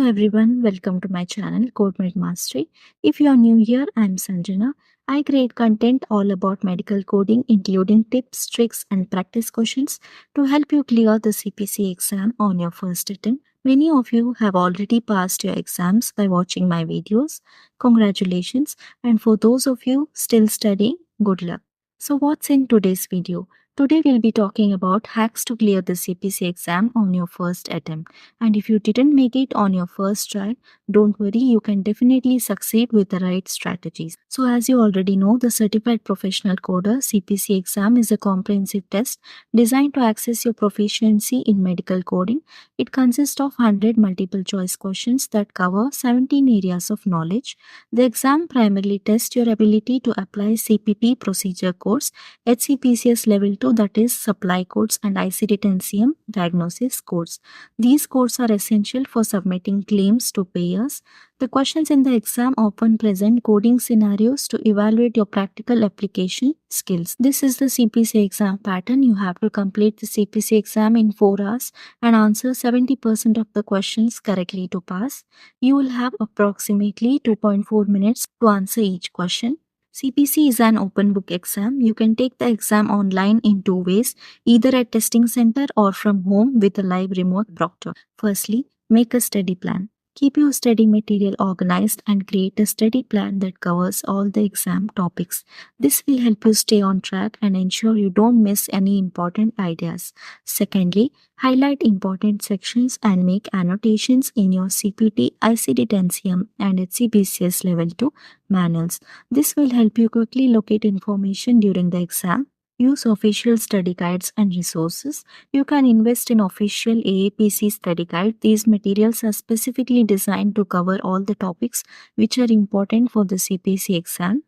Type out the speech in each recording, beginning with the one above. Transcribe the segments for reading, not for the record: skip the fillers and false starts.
Hello everyone, welcome to my channel CodeMed Mastery. If you are new here, I am Sanjana. I create content all about medical coding, including tips, tricks, and practice questions to help you clear the CPC exam on your first attempt. Many of you have already passed your exams by watching my videos. Congratulations! And for those of you still studying, good luck. So, what's in today's video? Today, we'll be talking about hacks to clear the CPC exam on your first attempt. And if you didn't make it on your first try, don't worry, you can definitely succeed with the right strategies. So, as you already know, the Certified Professional Coder CPC exam is a comprehensive test designed to assess your proficiency in medical coding. It consists of 100 multiple choice questions that cover 17 areas of knowledge. The exam primarily tests your ability to apply CPP procedure codes, HCPCS level 2, that is supply codes, and ICD-10-CM diagnosis codes. These codes are essential for submitting claims to payers. The questions in the exam often present coding scenarios to evaluate your practical application skills. This is the CPC exam pattern. You have to complete the CPC exam in 4 hours and answer 70% of the questions correctly to pass. You will have approximately 2.4 minutes to answer each question. CPC is an open book exam. You can take the exam online in 2 ways, either at testing center or from home with a live remote proctor. Firstly, make a study plan. Keep your study material organized and create a study plan that covers all the exam topics. This will help you stay on track and ensure you don't miss any important ideas. Secondly, highlight important sections and make annotations in your CPT, ICD-10-CM and HCPCS level 2 manuals. This will help you quickly locate information during the exam. Use official study guides and resources. You can invest in official AAPC study guide. These materials are specifically designed to cover all the topics which are important for the CPC exam.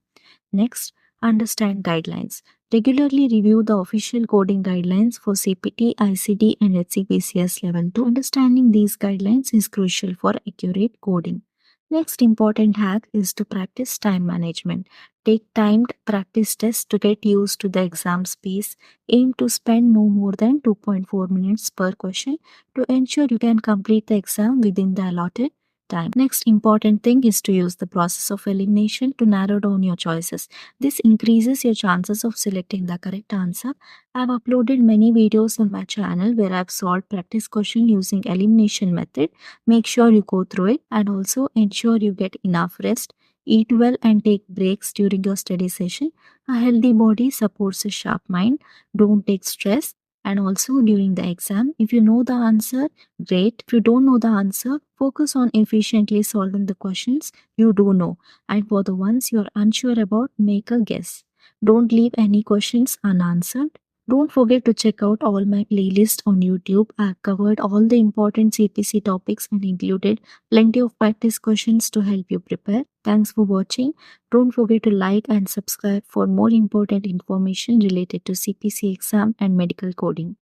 Next, understand guidelines. Regularly review the official coding guidelines for CPT, ICD, and HCPCS level 2. Understanding these guidelines is crucial for accurate coding. Next important hack is to practice time management. Take timed practice tests to get used to the exam pace. Aim to spend no more than 2.4 minutes per question to ensure you can complete the exam within the allotted time. Next important thing is to use the process of elimination to narrow down your choices. This increases your chances of selecting the correct answer. I've uploaded many videos on my channel where I've solved practice question using elimination method. Make sure you go through it and also ensure you get enough rest. Eat well and take breaks during your study session. A healthy body supports a sharp mind. Don't take stress. And also during the exam, if you know the answer, great. If you don't know the answer, focus on efficiently solving the questions you do know. And for the ones you're unsure about, make a guess. Don't leave any questions unanswered. Don't forget to check out all my playlists on YouTube. I've covered all the important CPC topics and included plenty of practice questions to help you prepare. Thanks for watching. Don't forget to like and subscribe for more important information related to CPC exam and medical coding.